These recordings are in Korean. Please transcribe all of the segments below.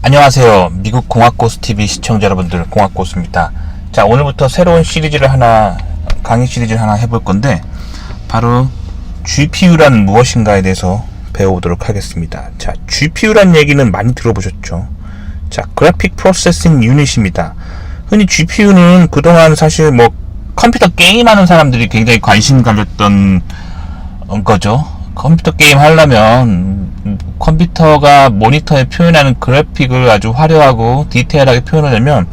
안녕하세요. 미국 공학고수TV 시청자 여러분들, 공학고수입니다. 자, 오늘부터 새로운 강의 시리즈를 하나 해볼 건데, 바로 GPU란 무엇인가에 대해서 배워보도록 하겠습니다. 자, GPU란 얘기는 많이 들어보셨죠? 자, 그래픽 프로세싱 유닛입니다. 흔히 GPU는 그동안 사실 컴퓨터 게임하는 사람들이 굉장히 관심 가졌던 거죠. 컴퓨터 게임 하려면 컴퓨터가 모니터에 표현하는 그래픽을 아주 화려하고 디테일하게 표현하려면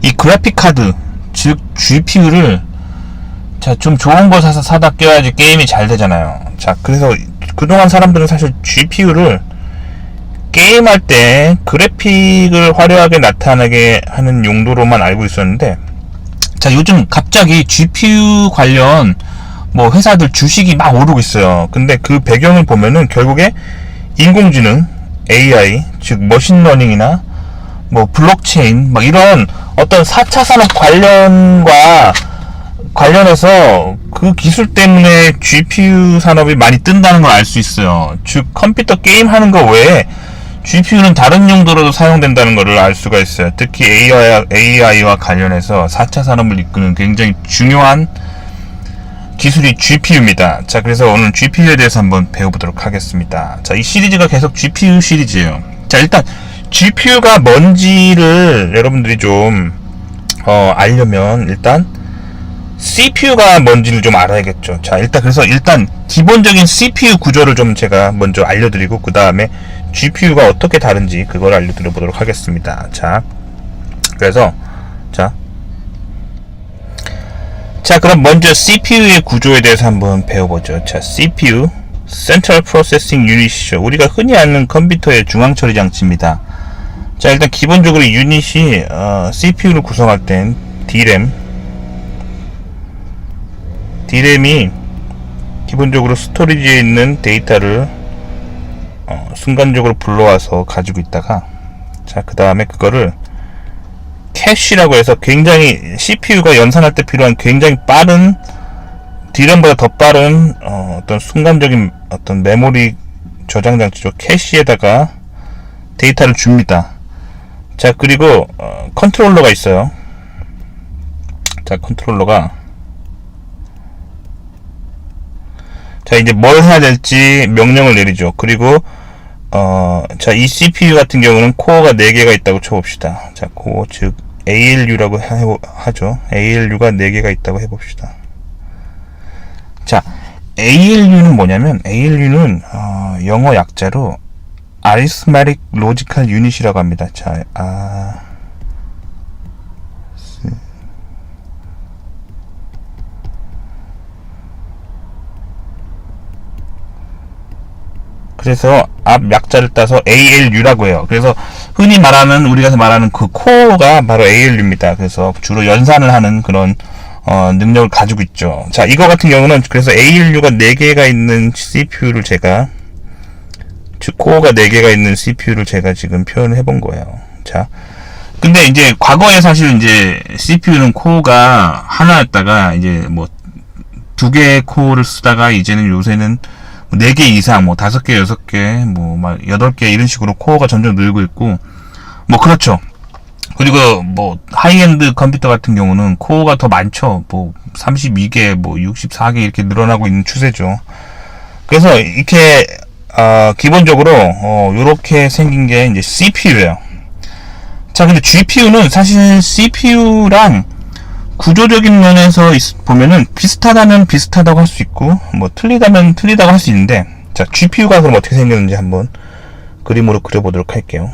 이 그래픽 카드, 즉 GPU를 좀 좋은 거 사다 껴야지 게임이 잘 되잖아요. 자, 그래서 그동안 사람들은 사실 GPU를 게임할 때 그래픽을 화려하게 나타나게 하는 용도로만 알고 있었는데, 자, 요즘 갑자기 GPU 관련 회사들 주식이 막 오르고 있어요. 근데 그 배경을 보면은 결국에 인공지능, AI, 즉 머신러닝이나 블록체인 이런 어떤 4차 산업 관련해서 그 기술 때문에 GPU 산업이 많이 뜬다는 걸 알 수 있어요. 즉 컴퓨터 게임 하는 거 외에 GPU는 다른 용도로도 사용된다는 것을 알 수가 있어요. 특히 AI와 관련해서 4차 산업을 이끄는 굉장히 중요한 기술이 GPU입니다. 자, 그래서 오늘 GPU에 대해서 한번 배워보도록 하겠습니다. 자, 이 시리즈가 계속 GPU 시리즈예요. 자, 일단 GPU가 뭔지를 여러분들이 좀 알려면 일단 CPU가 뭔지를 좀 알아야겠죠. 자, 일단 기본적인 CPU 구조를 좀 제가 먼저 알려드리고 그 다음에 GPU가 어떻게 다른지 그걸 알려드려 보도록 하겠습니다. 자, 그래서 자, 그럼 먼저 CPU의 구조에 대해서 한번 배워보죠. 자, CPU, Central Processing Unit이죠. 우리가 흔히 아는 컴퓨터의 중앙 처리 장치입니다. 자, 일단 기본적으로 유닛이 CPU를 구성할 땐 D램이 기본적으로 스토리지에 있는 데이터를 순간적으로 불러와서 가지고 있다가, 자, 그 다음에 그거를 캐시라고 해서 굉장히 CPU가 연산할 때 필요한 굉장히 빠른, D램보다 더 빠른 어떤 순간적인 어떤 메모리 저장 장치죠. 캐시에다가 데이터를 줍니다. 자, 그리고 컨트롤러가 있어요. 자, 컨트롤러가 이제 뭘 해야 될지 명령을 내리죠. 그리고 자, 이 CPU 같은 경우는 코어가 4개가 있다고 쳐봅시다. 자, 코어, 즉 ALU라고 하죠. ALU가 4개가 있다고 해봅시다. 자, ALU는 뭐냐면, ALU는 영어 약자로 Arithmetic Logical Unit이라고 합니다. 자, 그래서 앞 약자를 따서 ALU라고 해요. 그래서 흔히 우리가 말하는 그 코어가 바로 ALU입니다. 그래서 주로 연산을 하는 그런 능력을 가지고 있죠. 자, 이거 같은 경우는 그래서 ALU가 4개가 있는 CPU를 코어가 4개가 있는 CPU를 제가 지금 표현을 해본 거예요. 자, 근데 이제 과거에 사실 이제 CPU는 코어가 하나였다가 이제 2개의 코어를 쓰다가 이제는 요새는 4개 이상, 5개, 6개, 8개 이런 식으로 코어가 점점 늘고 있고, 그렇죠. 그리고 하이엔드 컴퓨터 같은 경우는 코어가 더 많죠. 32개, 64개 이렇게 늘어나고 있는 추세죠. 그래서 이렇게 기본적으로 요렇게 생긴 게 이제 CPU예요. 자, 근데 GPU는 사실 CPU랑 구조적인 면에서 보면은 비슷하다면 비슷하다고 할 수 있고 틀리다면 틀리다고 할 수 있는데, 자, GPU가 그럼 어떻게 생겼는지 한번 그림으로 그려보도록 할게요.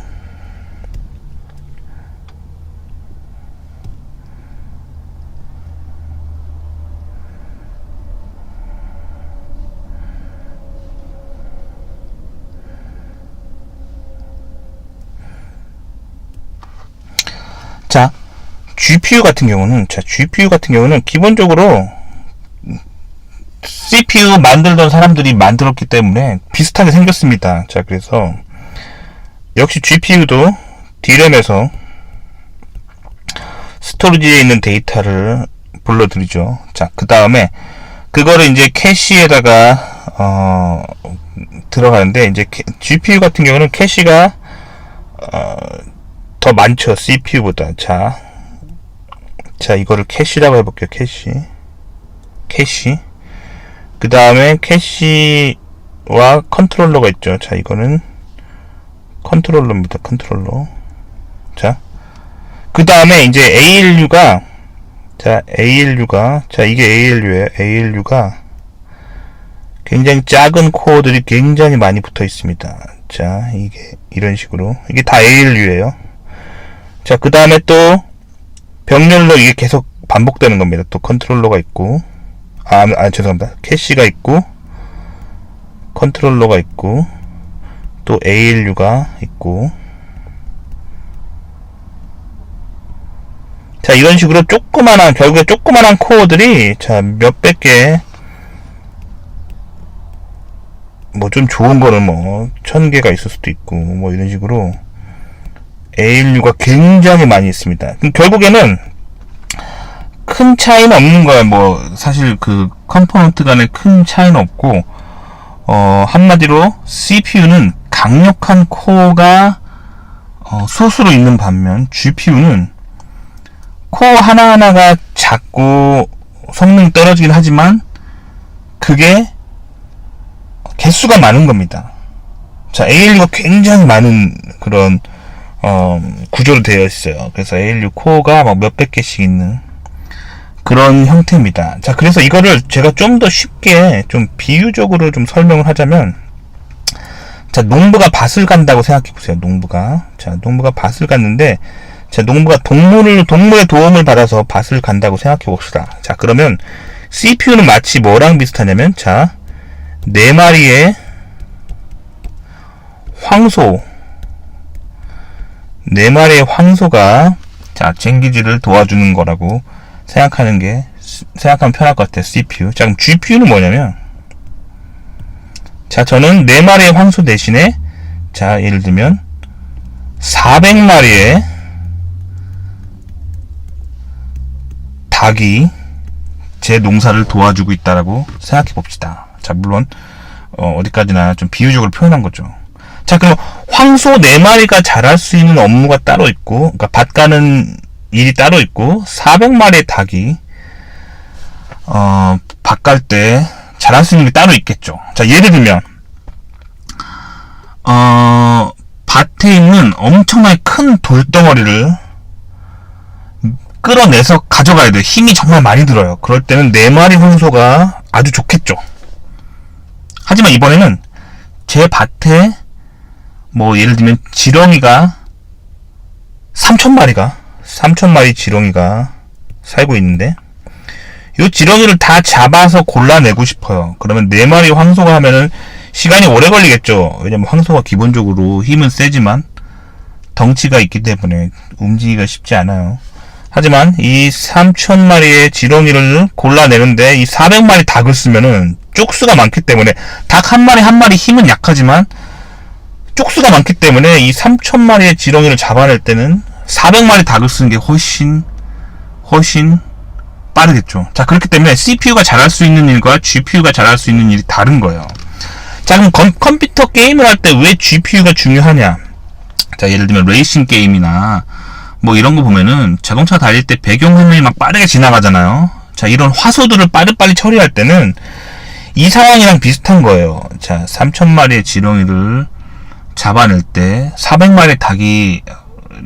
자, GPU 같은 경우는 기본적으로 CPU 만들던 사람들이 만들었기 때문에 비슷하게 생겼습니다. 자, 그래서 역시 GPU도 D램에서 스토리지에 있는 데이터를 불러들이죠. 자, 그 다음에 그거를 이제 캐시에다가 들어가는데, 이제 GPU 같은 경우는 캐시가 더 많죠, CPU보다. 자, 이거를 캐시라고 해볼게요. 캐시. 그 다음에 캐시와 컨트롤러가 있죠. 자, 이거는 컨트롤러입니다. 컨트롤러. 자, 그 다음에 이제 ALU가 이게 ALU예요. ALU가 굉장히 작은 코어들이 굉장히 많이 붙어 있습니다. 자, 이게 이런 식으로, 이게 다 ALU예요. 자, 그 다음에 또 병렬로 이게 계속 반복되는 겁니다. 또 컨트롤러가 있고, 죄송합니다. 캐시가 있고, 컨트롤러가 있고, 또 ALU가 있고. 자, 이런 식으로 결국에 조그만한 코어들이, 자, 몇백 개, 뭐 좀 좋은 거는 뭐 1000개가 있을 수도 있고, 뭐 이런 식으로 ALU가 굉장히 많이 있습니다. 결국에는 큰 차이는 없는 거야. 뭐 사실 그 컴포넌트 간에 큰 차이는 없고, 한마디로 CPU는 강력한 코어가 소수로 있는 반면 GPU는 코어 하나하나가 작고 성능이 떨어지긴 하지만 그게 개수가 많은 겁니다. 자, ALU가 굉장히 많은 그런 구조로 되어 있어요. 그래서 ALU 코어가 막 몇백 개씩 있는 그런 형태입니다. 자, 그래서 이거를 제가 좀 더 쉽게 좀 비유적으로 좀 설명을 하자면, 자, 농부가 밭을 간다고 생각해 보세요. 농부가 밭을 갔는데, 자, 농부가 동물의 도움을 받아서 밭을 간다고 생각해 봅시다. 자, 그러면 CPU는 마치 뭐랑 비슷하냐면, 자, 4마리의 황소가 자, 쟁기질을 도와주는 거라고 생각하면 편할 것 같아요. CPU. 자, 그럼 GPU는 뭐냐면, 자, 저는 4마리의 황소 대신에, 자, 예를 들면 400마리의 닭이 제 농사를 도와주고 있다라고 생각해 봅시다. 자, 물론 어디까지나 좀 비유적으로 표현한 거죠. 자, 그럼 황소 4마리가 잘할 수 있는 업무가 따로 있고, 그러니까 밭 가는 일이 따로 있고, 400마리의 닭이 밭 갈 때 잘할 수 있는 게 따로 있겠죠. 자, 예를 들면 밭에 있는 엄청나게 큰 돌덩어리를 끌어내서 가져가야 돼요. 힘이 정말 많이 들어요. 그럴 때는 4마리 황소가 아주 좋겠죠. 하지만 이번에는 제 밭에 뭐 예를 들면 지렁이가 3000마리 지렁이가 살고 있는데, 이 지렁이를 다 잡아서 골라내고 싶어요. 그러면 4마리 황소가 하면은 시간이 오래 걸리겠죠. 왜냐면 황소가 기본적으로 힘은 세지만 덩치가 있기 때문에 움직이기가 쉽지 않아요. 하지만 이 3000마리의 지렁이를 골라내는데 이 400마리 닭을 쓰면은 쪽수가 많기 때문에, 닭 한 마리 힘은 약하지만 쪽수가 많기 때문에 이 3000마리의 지렁이를 잡아낼 때는 400마리 닭을 쓰는 게 훨씬 빠르겠죠. 자, 그렇기 때문에 CPU가 잘할 수 있는 일과 GPU가 잘할 수 있는 일이 다른 거예요. 자, 그럼 컴퓨터 게임을 할 때 왜 GPU가 중요하냐? 자, 예를 들면 레이싱 게임이나 뭐 이런 거 보면은 자동차 달릴 때 배경화면이 막 빠르게 지나가잖아요. 자, 이런 화소들을 빨리빨리 처리할 때는 이 상황이랑 비슷한 거예요. 자, 3000마리의 지렁이를 잡아낼 때 400마리의 닭이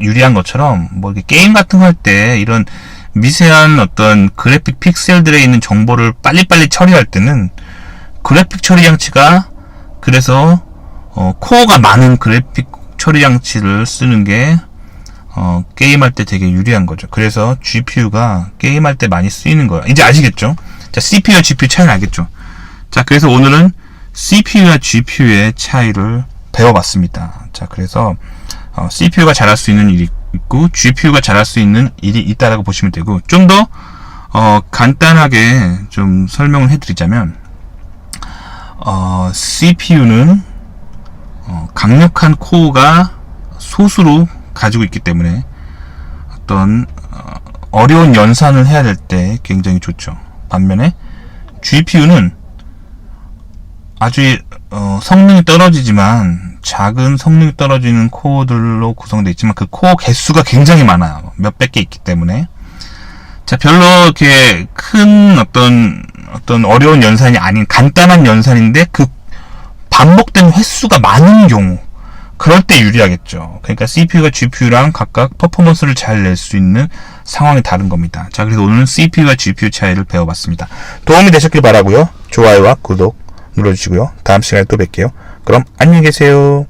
유리한 것처럼, 뭐 이렇게 게임 같은 거 할 때 이런 미세한 어떤 그래픽 픽셀들에 있는 정보를 빨리빨리 처리할 때는 그래픽 처리 장치가, 그래서 코어가 많은 그래픽 처리 장치를 쓰는 게 게임할 때 되게 유리한 거죠. 그래서 GPU가 게임할 때 많이 쓰이는 거예요. 이제 아시겠죠? 자, CPU와 GPU 차이는 알겠죠? 자, 그래서 오늘은 CPU와 GPU의 차이를 배워봤습니다. 자, 그래서 CPU가 잘할 수 있는 일이 있고 GPU가 잘할 수 있는 일이 있다라고 보시면 되고, 좀 더 간단하게 좀 설명을 해드리자면, CPU는 강력한 코어가 소수로 가지고 있기 때문에 어떤 어려운 연산을 해야 될 때 굉장히 좋죠. 반면에 GPU는 아주 성능이 떨어지지만 작은 성능이 떨어지는 코어들로 구성되어 있지만 그 코어 개수가 굉장히 많아요. 몇백 개 있기 때문에. 자, 별로 이렇게 큰 어떤 어려운 연산이 아닌 간단한 연산인데 그 반복된 횟수가 많은 경우, 그럴 때 유리하겠죠. 그러니까 CPU가 GPU랑 각각 퍼포먼스를 잘 낼 수 있는 상황이 다른 겁니다. 자, 그래서 오늘은 CPU와 GPU 차이를 배워봤습니다. 도움이 되셨길 바라고요. 좋아요와 구독 눌러주시고요. 다음 시간에 또 뵐게요. 그럼 안녕히 계세요.